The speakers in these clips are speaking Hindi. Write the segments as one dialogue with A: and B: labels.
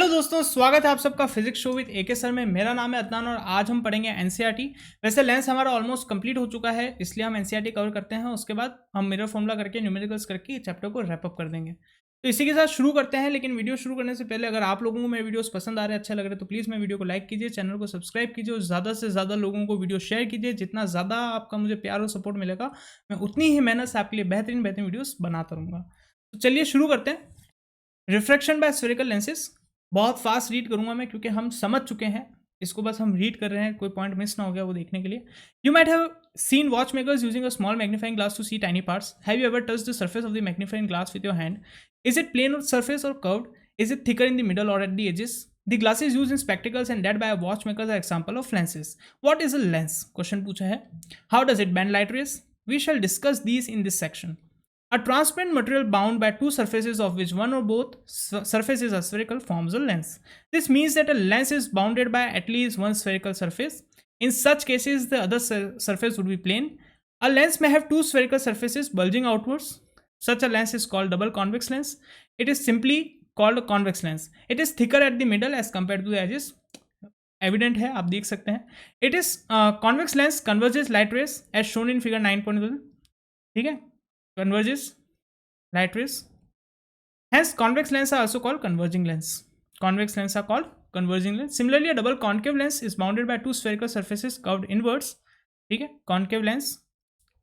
A: हेलो दोस्तों, स्वागत है आप सबका physics show with AK sir में। मेरा नाम है अदनान और आज हम पढ़ेंगे एनसीईआरटी। वैसे लेंस हमारा ऑलमोस्ट कंप्लीट हो चुका है, इसलिए हम एनसीईआरटी कवर करते हैं। उसके बाद हम मिरर फॉर्मूला करके न्यूमेरिकल्स करके चैप्टर को रैप अप कर देंगे। तो इसी के साथ शुरू करते हैं। लेकिन वीडियो शुरू करने से पहले अगर आप लोगों को मेरे वीडियोस पसंद आ रहे हैं, अच्छे लग रहे हैं, तो प्लीज़ मेरे वीडियो को लाइक कीजिए, चैनल को सब्सक्राइब कीजिए और ज़्यादा से ज़्यादा लोगों को वीडियो शेयर कीजिए। जितना ज़्यादा आपका मुझे प्यार और सपोर्ट मिलेगा, मैं उतनी ही मेहनत से आपके लिए बेहतरीन बेहतरीन वीडियोस बनाता रहूँगा। तो चलिए शुरू करते हैं। Refraction by spherical lenses. बहुत फास्ट रीड करूंगा मैं क्योंकि हम समझ चुके हैं इसको, बस हम रीड कर रहे हैं, कोई पॉइंट मिस ना हो गया वो देखने के लिए। You might have seen watch makers using a small magnifying glass to see tiny parts. Have you ever touched the surface of the magnifying glass with your hand? Is it plane surface or curved? Is it thicker in the middle or at the edges? The glasses used in spectacles and that by a watchmakers are example of lenses. What is a lens? Question पूछा है. How does it bend light rays? We shall discuss these in this section. A transparent material bound by two surfaces of which one or both surfaces are spherical forms a lens. This means that a lens is bounded by at least one spherical surface. In such cases, the other surface would be plane. A lens may have two spherical surfaces bulging outwards. Such a lens is called double convex lens. It is simply called a convex lens. It is thicker at the middle as compared to the edges. Evident है, आप देख सकते हैं. It is convex lens converges light rays as shown in figure 9.1. ठीक है, converges light rays. Hence, convex lenses are also called converging lens. Convex lenses are called converging lens. Similarly, a double concave lens is bounded by two spherical surfaces curved inwards. ठीक है, concave lens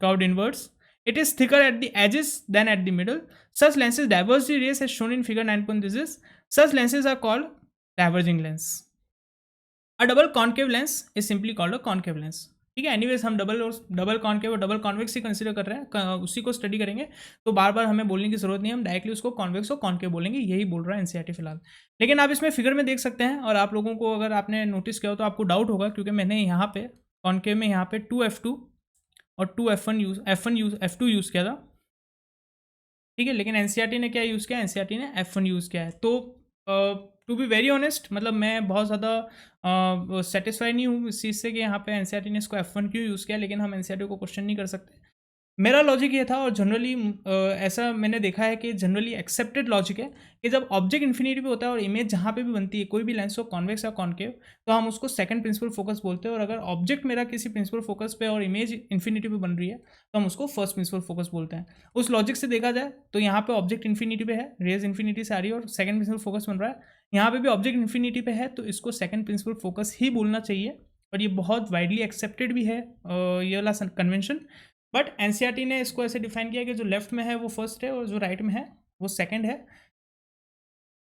A: curved inwards. It is thicker at the edges than at the middle. Such lenses diverge the rays as shown in figure 9.this. Such lenses are called diverging lens. A double concave lens is simply called a concave lens. ठीक है, एनीवेज हम डबल कॉनकेव और डबल कॉन्वेक्स ही कंसीडर कर रहे हैं, उसी को स्टडी करेंगे। तो बार बार हमें बोलने की जरूरत नहीं है, हम डायरेक्टली उसको कॉन्वेक्स और कॉनकेव बोलेंगे, यही बोल रहा है एनसीईआरटी फिलहाल। लेकिन आप इसमें फिगर में देख सकते हैं और आप लोगों को अगर आपने नोटिस किया हो तो आपको डाउट होगा, क्योंकि मैंने यहाँ पे कॉनकेव में यहाँ पे 2f2 और 2f1 यूज़ किया था। ठीक है, लेकिन एनसीईआरटी ने क्या यूज़ किया? एनसीईआरटी ने f1 यूज़ किया है। तो टू बी वेरी ऑनेस्ट, मतलब मैं बहुत ज़्यादा सेटिस्फाई नहीं हूँ इस चीज़ से कि यहाँ पे एनसीईआरटी ने इसको f1 क्यों यूज़ किया, लेकिन हम एनसीईआरटी को क्वेश्चन नहीं कर सकते। मेरा लॉजिक ये था, और जनरली ऐसा मैंने देखा है कि जनरली एक्सेप्टेड लॉजिक है कि जब ऑब्जेक्ट इन्फिनिटी पे होता है और इमेज जहाँ पे भी बनती है, कोई भी लेंस हो, कॉन्वेक्स या कॉनकेव, तो हम उसको सेकंड प्रिंसिपल फोकस बोलते हैं। और अगर ऑब्जेक्ट मेरा किसी प्रिंसिपल फोकस पे और इमेज इन्फिनिटी पे बन रही है तो हम उसको फर्स्ट प्रिंसिपल फोकस बोलते हैं। उस लॉजिक से देखा जाए तो यहाँ पे ऑब्जेक्ट इन्फिनिटी पे है, रेज इन्फिनिटी से आ रही है और सेकंड प्रिंसिपल फोकस बन रहा है। यहाँ पे भी ऑब्जेक्ट इन्फिनिटी पे है तो इसको सेकंड प्रिंसिपल फोकस ही बोलना चाहिए, और ये बहुत वाइडली एक्सेप्टेड भी है ये वाला कन्वेंशन। बट एनसीईआरटी ने इसको ऐसे डिफाइन किया कि जो लेफ्ट में है वो फर्स्ट है और जो राइट में है वो सेकंड है।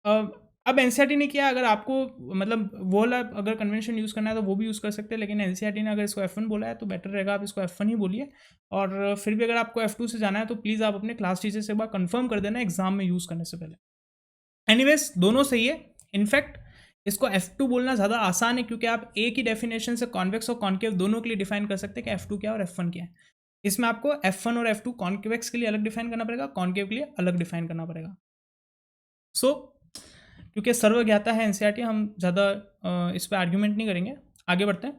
A: अब एनसीईआरटी ने किया, अगर आपको मतलब वो वाला अगर कन्वेंशन यूज़ करना है तो वो भी यूज़ कर सकते हैं, लेकिन एनसीईआरटी ने अगर इसको f1 बोला है तो बेटर रहेगा आप इसको f1 ही बोलिए। और फिर भी अगर आपको f2 से जाना है तो प्लीज़ आप अपने क्लास टीचर से एक बार कन्फर्म कर देना एग्जाम में यूज़ करने से पहले। एनीवेज, दोनों सही है। इनफैक्ट इसको f2 बोलना ज़्यादा आसान है, क्योंकि आप एक ही डेफिनेशन से कॉन्वेक्स और कॉनकेव दोनों के लिए डिफाइन कर सकते हैं कि f2 क्या और f1 क्या है। इसमें आपको f1 और f2 कॉन्वेक्स के लिए अलग डिफाइन करना पड़ेगा, कॉनकेव के लिए अलग डिफाइन करना पड़ेगा। सो क्योंकि सर्वज्ञाता है एनसीईआरटी, हम ज़्यादा इस पर आर्ग्यूमेंट नहीं करेंगे, आगे बढ़ते हैं।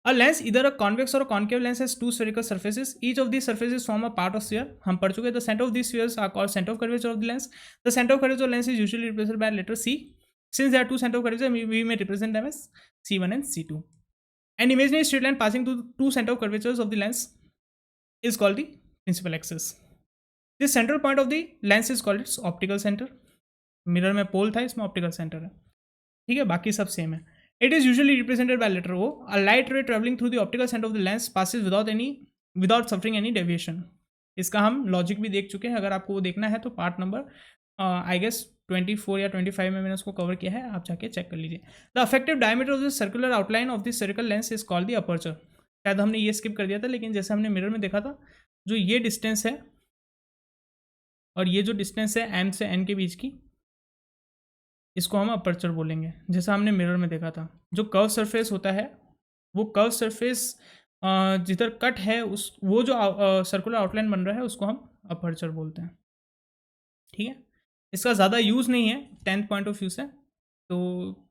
A: अ लेंस इधर अ कॉन्वेक्स और concave lens has two spherical surfaces, each of these surfaces form a part of sphere. हम पढ़ चुके हैं। The centre of these spheres are called centre of curvature of the lens. The centre of curvature of lens is usually represented by letter C. Since there are two center of curvature, we may represent them as C1 and C2. An imaginary straight line passing through two center of curvatures of the lens is called the principal axis. The central point of the lens is called its optical center. Mirror में पोल था, इसमें ऑप्टिकल सेंटर है। ठीक है, बाकी सब सेम है। It is usually represented by letter O. A light ray travelling through the optical centre of the lens passes without suffering any deviation. इसका हम लॉजिक भी देख चुके हैं, अगर आपको वो देखना है तो पार्ट नंबर आई गेस 24 या 25 में मैंने उसको कवर किया है, आप जाके चेक कर लीजिए। The affective diameter of the circular outline of the circle lens is called the aperture. शायद हमने ये स्किप कर दिया था, लेकिन जैसे हमने मिरर में देखा था, जो ये डिस्टेंस है और ये जो डिस्टेंस है M से N के बीच की, इसको हम अपर्चर बोलेंगे। जैसा हमने मिरर में देखा था, जो कर्व सरफेस होता है वो कर्व सरफेस जिधर कट है उस वो जो सर्कुलर आउटलाइन बन रहा है उसको हम अपर्चर बोलते हैं। ठीक है, इसका ज़्यादा यूज़ नहीं है 10th पॉइंट ऑफ व्यू से, तो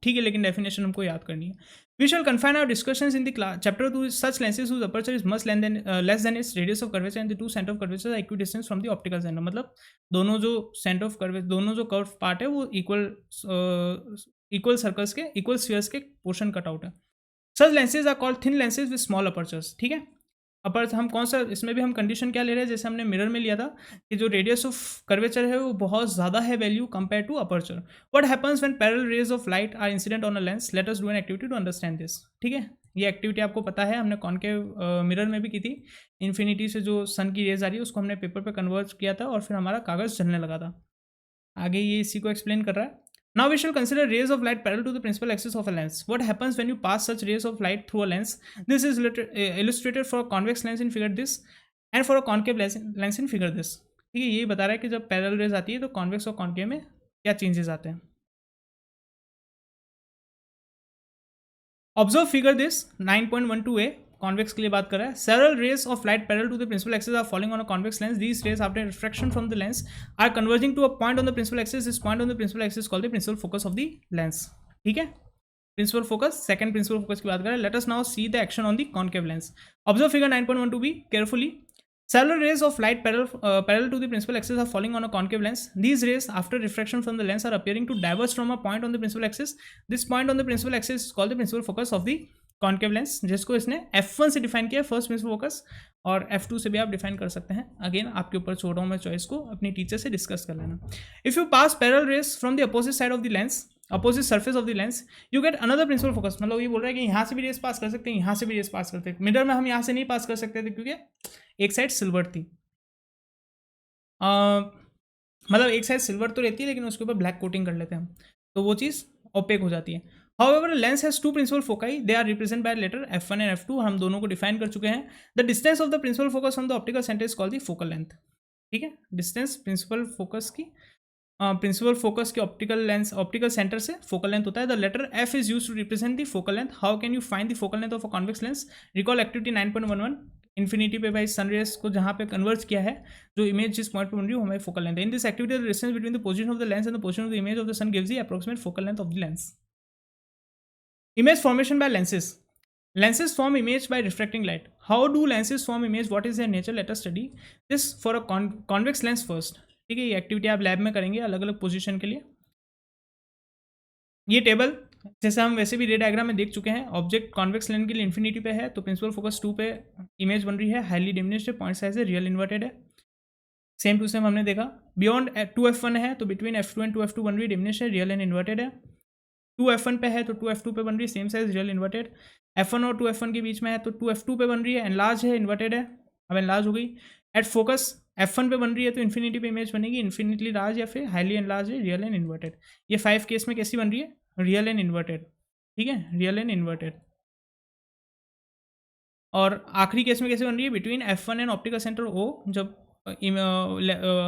A: ठीक है, लेकिन डेफिनेशन हमको याद करनी है. We shall confine our discussions in the chapter to such lenses whose aperture is much less than its radius of curvature and the two centre of curvature are equidistance from the optical centre. मतलब दोनों जो सेंटर ऑफ कर्वेचर, दोनों जो कर्व पार्ट है वो इक्वल सर्कल्स के, इक्वल स्फीयर्स के पोर्शन कट आउट है. Such lenses are called thin lenses with small apertures. ठीक है, अपर हम कौन सा, इसमें भी हम कंडीशन क्या ले रहे हैं, जैसे हमने मिरर में लिया था कि जो रेडियस ऑफ कर्वेचर है वो बहुत ज़्यादा है value compare to aperture. What happens when parallel rays of light are incident on a lens. Let us do an activity to understand this. ठीक है, ये एक्टिविटी आपको पता है, हमने कॉनकेव मिरर में भी की थी. इन्फिनिटी से जो सन की रेज आ रही है उसको हमने पेपर पर कन्वर्ट किया था और फिर हमारा कागज़ जलने लगा था. आगे ये इसी को एक्सप्लेन कर रहा है. Now we shall consider rays of light parallel to the principal axis of a lens. What happens when you pass such rays of light through a lens? This is illustrated for a convex lens in figure this and for a concave lens in figure this. ठीक है, यही बता रहा है कि जब पैरेलल रेज आती है तो कॉन्वेक्स और कॉन्केव में क्या चेंजेस आते हैं. Observe figure this 9.12a. Convex के लिए बात कर रहा है. Several rays of light parallel to the principal axis are falling on a convex lens. These rays after refraction from the lens are converging to a point on the principal axis. This point on the principal axis called the principal focus of the lens. ठीक है, principal focus, second principal focus की बात करें. Let us now see the action on the concave lens. Observe figure 9.12b carefully. Several rays of light parallel to the principal axis are falling on a concave lens. These rays, after refraction from the lens, are appearing to diverge from a point on the principal axis. This point on the principal axis is called the principal focus of the concave lens, जिसको इसने F1 से डिफाइन किया, फर्स्ट प्रिंसिपल फोकस, और F2 से भी आप डिफाइन कर सकते हैं. अगेन आपके ऊपर छोड़ रहा हूँ मैं चॉइस को, अपनी टीचर से डिस्कस कर लेना. If you pass parallel rays from the opposite side of the lens, opposite surface of the lens, you get another principal focus. मतलब ये बोल रहा है कि यहाँ से भी रेस पास कर सकते हैं, यहाँ से भी रेस पास करते हैं. मिरर में हम यहाँ से नहीं पास कर सकते थे क्योंकि एक साइड सिल्वर थी. मतलब एक साइड सिल्वर तो रहती है लेकिन उसके ऊपर ब्लैक कोटिंग कर लेते हैं हम, तो वो चीज़ ओपेक हो जाती है. However, lens has two principal foci. They are represented by letter F1 and F2. हम दोनों को डिफाइन कर चुके हैं. The distance of the principal focus from the optical center is called the focal length. ठीक है, डिस्टेंस प्रिंसिपल फोकस की, प्रिंसिपल फोकस के ऑप्टिकल लेंस, ऑप्टिकल सेंटर से फोकल लेंथ होता है. The letter F is used to represent the focal length. How can you find the focal length of a convex lens? Recall activity 9.11. Infinity पे भाई सनरेज को जहाँ पे कन्वर्ज किया है, जो इमेज जिस पॉइंट पे बन रही है वो हमारी फोकल लेंथ है. In this activity the distance between the position of the lens and the position of the image of the sun gives the approximate focal length of the lens. Image formation by lenses. Lenses form image by refracting light. How do lenses form image? What is their nature? Let us study this for a convex lens first. ठीक है, ये एक्टिविटी आप लैब में करेंगे अलग अलग पोजीशन के लिए. ये टेबल जैसे हम वैसे भी रे डायग्राम में देख चुके हैं. ऑब्जेक्ट कॉन्वेक्स लेंस के लिए इन्फिनिटी पे है तो प्रिंसिपल फोकस 2 पे इमेज बन रही है, हाईली डिमिनिश्ड है, पॉइंट साइज है, रियल इन्वर्टेड है. सेम टू सेम हमने देखा. बियॉन्ड 2f1 है तो बिटवीन f2 एंड 2f2 बन रही है, डिमिनिश्ड है, रियल एंड इन्वर्टेड है. 2f1 पे है तो 2f2 पे बन रही है, same size, real inverted. f1 और 2f1 के बीच में है तो 2f2 पे बन रही है, एनलार्ज है, इन्वर्टेड है. अब एनलार्ज हो गई. एट फोकस f1 पे बन रही है तो इन्फिनिटी पे इमेज बनेगी, इन्फिनिटली लार्ज या फिर हाईली एनलार्ज है, रियल एंड इन्वर्टेड. ये 5 केस में कैसी बन रही है, रियल एंड इन्वर्टेड. ठीक है, रियल एंड इन्वर्टेड. और आखिरी केस में कैसे बन रही है, between f1 and optical centre O, जब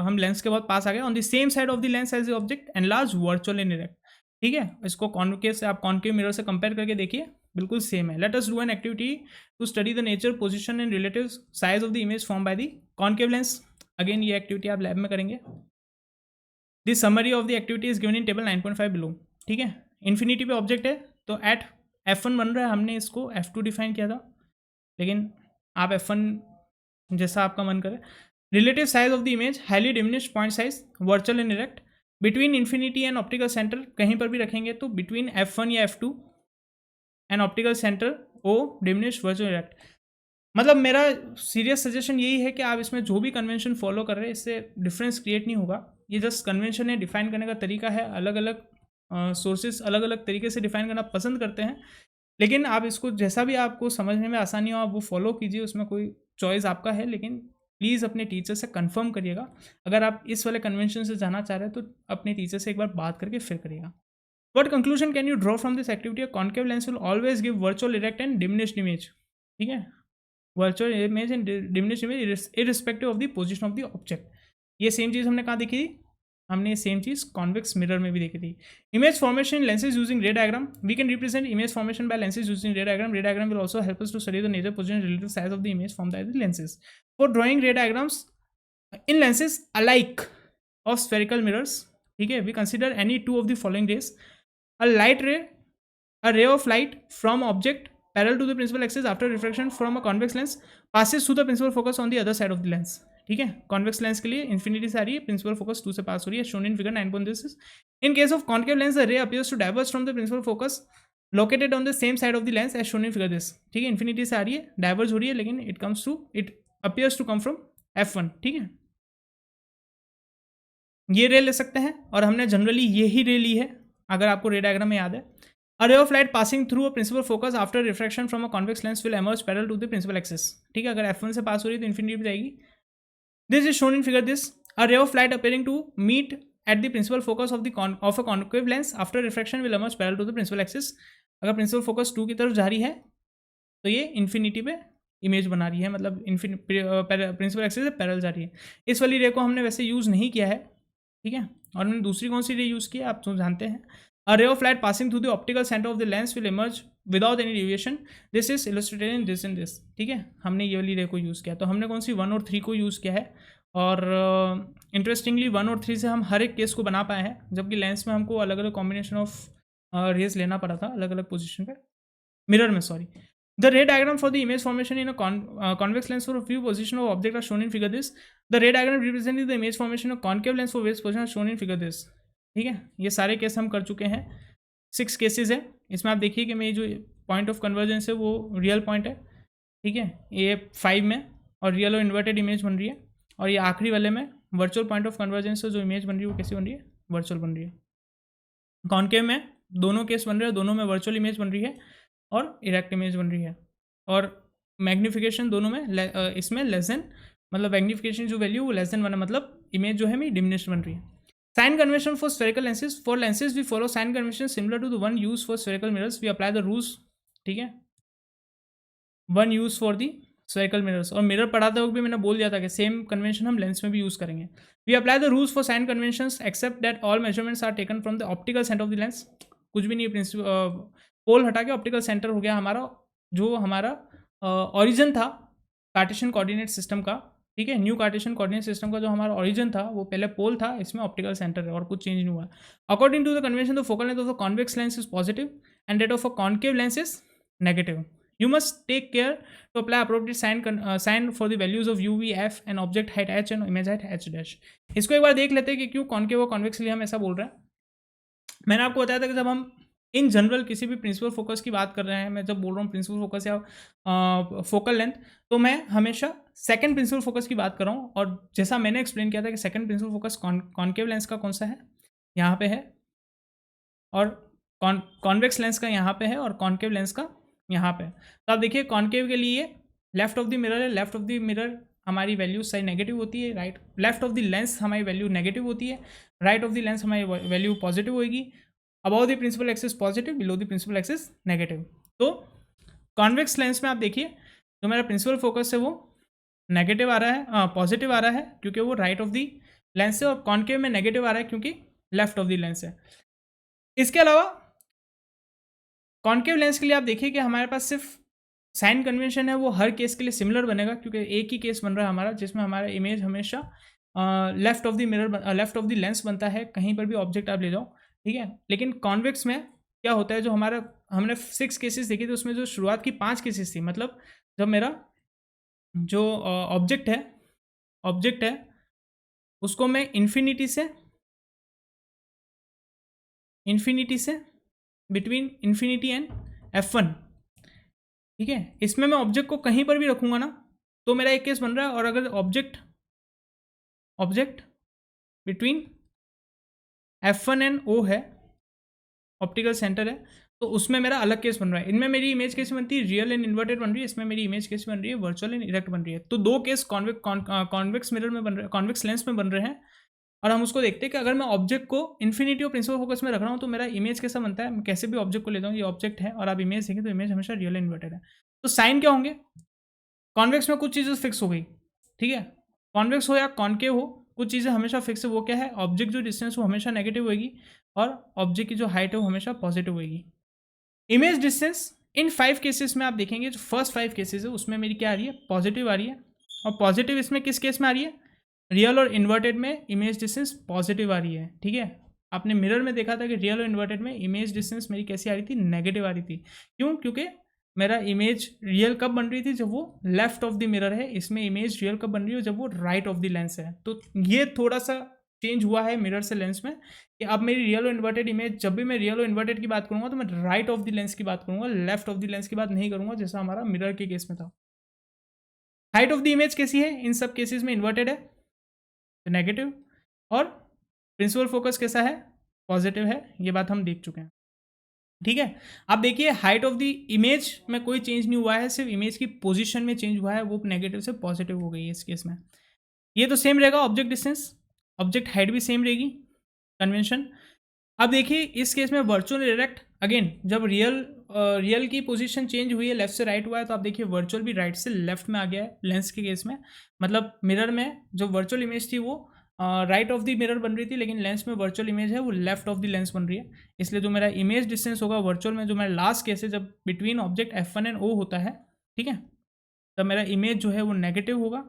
A: हम लेंस के बहुत पास आ गए. On the same side of the lens as the object, enlarge, virtual and erect. ठीक है, इसको कॉन्केव से आप कॉन्केव मिरर से कंपेयर करके देखिए, बिल्कुल सेम है. Let us do an activity to study the nature, position and relative size of the image form by the concave lens. Again ये एक्टिविटी आप लैब में करेंगे. This summary of the activity is given in table 9.5 below. ठीक है, इन्फिनिटी पे ऑब्जेक्ट है तो एट f1 बन रहा है, हमने इसको f2 डिफाइन किया था, लेकिन आप f1 जैसा आपका मन करे. Relative size of the image, highly diminished, point size, virtual and erect. Between infinity and optical centre कहीं पर भी रखेंगे तो बिटवीन f1 या f2 and optical centre O, diminished, virtual, erect. मतलब मेरा सीरियस सजेशन यही है कि आप इसमें जो भी कन्वेंशन फॉलो कर रहे हैं इससे डिफरेंस क्रिएट नहीं होगा. ये जस्ट कन्वेंशन है, डिफाइन करने का तरीका है. अलग अलग सोर्सेज अलग अलग तरीके से डिफाइन करना पसंद करते हैं, लेकिन आप इसको जैसा भी आपको समझने में आसानी हो आप वो फॉलो कीजिए, उसमें कोई चॉइस आपका है. लेकिन प्लीज़ अपने टीचर से कंफर्म करिएगा. अगर आप इस वाले कन्वेंशन से जाना चाह रहे हैं तो अपने टीचर से एक बार बात करके फिर करिएगा. What conclusion can you draw from this activity? A concave lens will always give virtual, erect and diminished image. ठीक है, virtual image and diminished image irrespective of the position of the object. ये सेम चीज़ हमने कहाँ देखी थी, हमने सेम चीज़ कॉन्वेक्स मिरर में भी देखी थी. Image formation lenses using ray diagram. We can represent image formation by lenses using ray diagram. Ray diagram will also help us to study the nature, position, relative size of the image formed by the lenses. For drawing ray diagrams in lenses alike of spherical mirrors, ठीक है, we consider any two of the following rays. a ray of light from object parallel to the principal axis after refraction from a convex lens passes through the principal focus on the other side of the lens. ठीक है, कॉन्वेक्स लेंस के लिए इन्फिनिटी से आ रही है, प्रिंसिपल फोकस 2 से पास हो रही है, shown in figure 9.6. In case of concave lens the ray appears to diverge from the principal focus located on the same side of the lens as shown in figure this. ठीक है, इन्फिनिटी से आ रही है, डाइवर्ज हो रही है, लेकिन it appears to come from F1. ठीक है, ये रे ले सकते हैं, और हमने जनरली यही रे ली है अगर आपको रे डायग्राम में याद है. A ray of light passing through a principal focus after refraction from a convex lens will emerge parallel to the principal axis. ठीक है, अगर F1 से पास हो रही है तो इन्फिनिटी पे जाएगी. This is shown in figure this. A ray of light appearing to meet at the principal focus of a concave lens after refraction will emerge parallel to the principal axis. अगर principal focus 2 की तरफ जा रही है तो ये इन्फिनिटी पे इमेज बना रही है, मतलब प्रिंसिपल एक्सिस से पैरेलल जा रही है. इस वाली रे को हमने वैसे यूज़ नहीं किया है. ठीक है, और हमने दूसरी कौन सी रे यूज़ की है आप तो जानते हैं. A ray of light passing through the optical center of the lens will emerge without any deviation. This is illustrated in this and this. ठीक है, हमने ये वाली रे को यूज़ किया. तो हमने कौन सी 1 और 3 को यूज़ किया है, और इंटरेस्टिंगली 1 और 3 से हम हर एक केस को बना पाए हैं, जबकि लेंस में हमको अलग अलग कॉम्बिनेशन ऑफ रेज लेना पड़ा था अलग अलग पोजिशन पे, मिरर में sorry. The ray diagram for the image formation in a convex lens for a few position of object are shown in figure this. The ray diagram representing the image formation of concave lens for various position are shown in figure this. ठीक है, ये सारे केस हम कर चुके हैं. 6 केसेस है. इसमें आप देखिए कि मेरी जो पॉइंट ऑफ कन्वर्जेंस है वो रियल पॉइंट है. ठीक है, ये 5 में और रियल और इन्वर्टेड इमेज बन रही है, और ये आखिरी वाले में वर्चुअल पॉइंट ऑफ कन्वर्जेंस से जो इमेज बन रही है वो कैसी बन रही है, वर्चुअल बन रही है. कॉन्केव में दोनों केस बन रहे हैं, दोनों में वर्चुअल इमेज बन रही है और इरेक्ट इमेज बन रही है. और मैग्नीफिकेशन दोनों में इसमें लेस देन, मतलब मैग्नीफिकेशन जो वैल्यू वो लेस देन 1 है, मतलब इमेज जो है मेरी डिमिनिश्ड बन रही है. Sign convention for spherical lenses. For lenses we follow sign convention similar to the one use for spherical mirrors. We apply the rules. ठीक है, one use for the spherical mirrors. और मिरर पढ़ाते वक्त भी मैंने बोल दिया था कि सेम कन्वेंशन हम लेंस में भी यूज़ करेंगे. We apply the rules for sign conventions except that all measurements are taken from the optical centre of the lens. कुछ भी नहीं, प्रिंसिपल पोल हटा के ऑप्टिकल सेंटर हो गया हमारा, जो हमारा ऑरिजिन था कार्टेशियन कोऑर्डिनेट सिस्टम का. ठीक है, न्यू कार्टेशियन कोऑर्डिनेट सिस्टम का जो हमारा ऑरिजिन था वो पहले पोल था, इसमें ऑप्टिकल सेंटर है और कुछ चेंज नहीं हुआ. According to the convention the focal length of the convex lens is positive and that of a concave lens is negative. You must take care to apply appropriate sign for the values of u, v, f and object height h and image height h dash. इसको एक बार देख लेते हैं कि क्यों कॉन्केव और कॉन्वेक्स के लिए हम ऐसा बोल रहे हैं. मैंने आपको बताया था कि जब हम इन जनरल किसी भी प्रिंसिपल फोकस की बात कर रहे हैं, मैं जब बोल रहा हूँ प्रिंसिपल फोकस या फोकल लेंथ, तो मैं हमेशा सेकंड प्रिंसिपल फोकस की बात कर रहा हूँ. और जैसा मैंने एक्सप्लेन किया था कि second principal focus concave lens का कौन सा है, यहाँ पे है, और कॉन्वेक्स लेंस का यहाँ पे है, और कॉन्केव लेंस का यहाँ पे. तो आप देखिए कॉन्केव के लिए लेफ्ट ऑफ द मिरर है, लेफ्ट ऑफ द मिरर हमारी वैल्यू साइड नेगेटिव होती है, right left of the lens हमारी वैल्यू नेगेटिव होती है, राइट ऑफ द लेंस हमारी वैल्यू पॉजिटिव होगी. Above the principal axis positive, below the principal axis negative. तो कॉन्वेक्स लेंस में आप देखिए जो मेरा प्रिंसिपल फोकस है वो नेगेटिव आ रहा है, पॉजिटिव आ रहा है क्योंकि वो राइट ऑफ द लेंस है, और कॉन्केव में नेगेटिव आ रहा है क्योंकि लेफ्ट ऑफ द लेंस है. इसके अलावा कॉन्केव लेंस के लिए आप देखिए कि हमारे पास सिर्फ साइन कन्वेंशन है वो हर केस के लिए सिमिलर बनेगा, क्योंकि एक ही केस बन रहा है हमारा जिसमें हमारा इमेज हमेशा left of the mirror, left of the lens बनता है, कहीं पर भी ऑब्जेक्ट आप ले जाओ. ठीक है, लेकिन कॉन्वेक्स में क्या होता है, जो हमारा हमने 6 केसेस देखी थी उसमें जो शुरुआत की 5 केसेस थी, मतलब जब मेरा जो ऑब्जेक्ट है उसको मैं इन्फिनिटी से बिटवीन इन्फिनिटी एंड F1. ठीक है, इसमें मैं ऑब्जेक्ट को कहीं पर भी रखूँगा ना तो मेरा एक केस बन रहा है, और अगर object between F1 and O है, ऑप्टिकल सेंटर है, तो उसमें मेरा अलग केस बन रहा है. इनमें मेरी इमेज कैसे बनती है, रियल एंड इन्वर्टेड बन रही है, इसमें मेरी इमेज कैसे बन रही है, वर्चुअल एंड इरेक्ट बन रही है. तो 2 केस कॉन्वेक्स मिरर में बन रहे हैं, कॉन्वेक्स लेंस में बन रहे हैं. और हम उसको देखते हैं कि अगर मैं ऑब्जेक्ट को इन्फिनिटी और प्रिंसिपल फोकस में रख रहा हूँ तो मेरा इमेज कैसा बनता है. मैं कैसे भी ऑब्जेक्ट को लेता हूँ, ये ऑब्जेक्ट है और आप इमेज देखें तो इमेज हमेशा रियल इन्वर्टेड है. तो साइन क्या होंगे, कॉन्वेक्स में कुछ चीज़ें फिक्स हो गई. ठीक है, कॉन्वेक्स हो या कॉन्केव हो, कुछ चीज़ें हमेशा फिक्स है. वो क्या है, ऑब्जेक्ट जो डिस्टेंस वो हमेशा नेगेटिव होगी, और ऑब्जेक्ट की जो हाइट है वो हमेशा पॉजिटिव होगी. इमेज डिस्टेंस इन 5 केसेस में आप देखेंगे, जो फर्स्ट 5 केसेस है उसमें मेरी क्या आ रही है, पॉजिटिव आ रही है. और पॉजिटिव इसमें किस केस में आ रही है, रियल और इन्वर्टेड में इमेज डिस्टेंस पॉजिटिव आ रही है. ठीक है, आपने मिरर में देखा था कि रियल और इन्वर्टेड में इमेज डिस्टेंस मेरी कैसी आ रही थी, नेगेटिव आ रही थी। क्यों? क्योंकि मेरा इमेज रियल कब बन रही थी, जब वो लेफ्ट ऑफ द मिरर है। इसमें इमेज रियल कब बन रही है, जब वो राइट ऑफ द लेंस है। तो ये थोड़ा सा चेंज हुआ है मिरर से लेंस में कि अब मेरी रियल और इन्वर्टेड इमेज, जब भी मैं रियल और इन्वर्टेड की बात करूंगा तो मैं राइट ऑफ द लेंस की बात करूंगा, लेफ्ट ऑफ द लेंस की बात नहीं करूंगा, जैसा हमारा मिरर के केस में था। हाइट ऑफ द इमेज कैसी है, इन सब केसेस में इन्वर्टेड है तो नेगेटिव, और प्रिंसिपल फोकस कैसा है, पॉजिटिव है। ये बात हम देख चुके हैं, ठीक है। अब देखिए हाइट ऑफ द इमेज में कोई चेंज नहीं हुआ है, सिर्फ इमेज की पोजीशन में चेंज हुआ है, वो नेगेटिव से पॉजिटिव हो गई है इस केस में। ये तो सेम रहेगा ऑब्जेक्ट डिस्टेंस, ऑब्जेक्ट हाइट भी सेम रहेगी, कन्वेंशन। अब देखिए इस केस में वर्चुअल डायरेक्ट, अगेन जब रियल की पोजीशन चेंज हुई है, लेफ्ट से राइट हुआ है, तो आप देखिए वर्चुअल भी राइट से लेफ्ट में आ गया है लेंस के केस में। मतलब मिरर में जो वर्चुअल इमेज थी वो राइट ऑफ द मिरर बन रही थी, लेकिन लेंस में वर्चुअल इमेज है वो लेफ्ट ऑफ द लेंस बन रही है। इसलिए जो मेरा इमेज डिस्टेंस होगा वर्चुअल में, जो मेरा लास्ट केस है जब between object F1 and O होता है, ठीक है, तब मेरा इमेज जो है वो नेगेटिव होगा,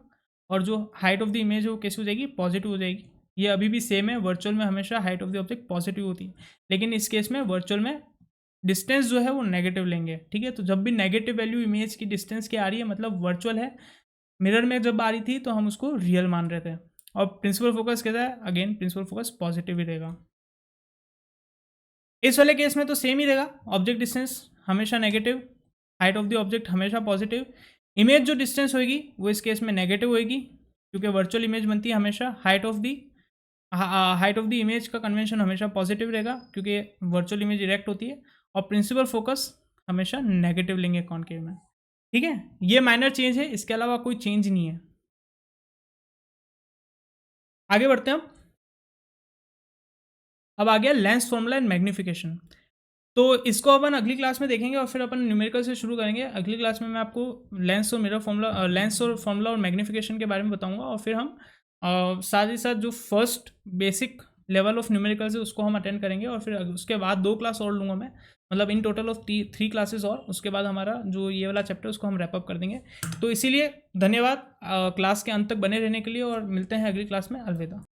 A: और जो हाइट ऑफ द इमेज है वो कैसी हो जाएगी, पॉजिटिव हो जाएगी। ये अभी भी सेम है, वर्चुअल में हमेशा height of the object positive होती है, लेकिन इस केस में वर्चुअल में डिस्टेंस जो है वो नेगेटिव लेंगे, ठीक है। तो जब भी नेगेटिव वैल्यू इमेज की डिस्टेंस की आ रही है मतलब वर्चुअल है, मिरर में जब आ रही थी तो हम उसको रियल मान रहे थे। और प्रिंसिपल फोकस कैसा है, अगेन प्रिंसिपल फोकस पॉजिटिव ही रहेगा। इस वाले केस में तो सेम ही रहेगा, ऑब्जेक्ट डिस्टेंस हमेशा negative, height of the object हमेशा पॉजिटिव। इमेज जो डिस्टेंस होगी वो इस केस में नेगेटिव होगी, क्योंकि वर्चुअल इमेज बनती है हमेशा हाइट ऑफ द इमेज का कन्वेंशन हमेशा पॉजिटिव रहेगा, क्योंकि वर्चुअल इमेज डायरेक्ट होती है। और प्रिंसिपल फोकस हमेशा नेगेटिव लेंगे कॉनकेव में, ठीक है। ये माइनर चेंज है, इसके अलावा कोई चेंज नहीं है। आगे बढ़ते हैं हम। अब आ गया लेंस फॉर्मूला एंड मैग्निफिकेशन। तो इसको अपन अगली क्लास में देखेंगे और फिर अपन न्यूमेरिकल से शुरू करेंगे। अगली क्लास में मैं आपको लेंस और मिरर फॉर्मूला, लेंस और फॉर्मूला और मैग्निफिकेशन के बारे में बताऊंगा, और फिर हम साथ ही साथ जो first basic level of numericals है उसको हम अटेंड करेंगे, और फिर उसके बाद 2 क्लास और लूँगा मैं, मतलब इन टोटल ऑफ 3 क्लासेस, और उसके बाद हमारा जो ये वाला चैप्टर उसको हम रैप अप कर देंगे। तो इसीलिए धन्यवाद क्लास के अंत तक बने रहने के लिए, और मिलते हैं अगली क्लास में। अलविदा।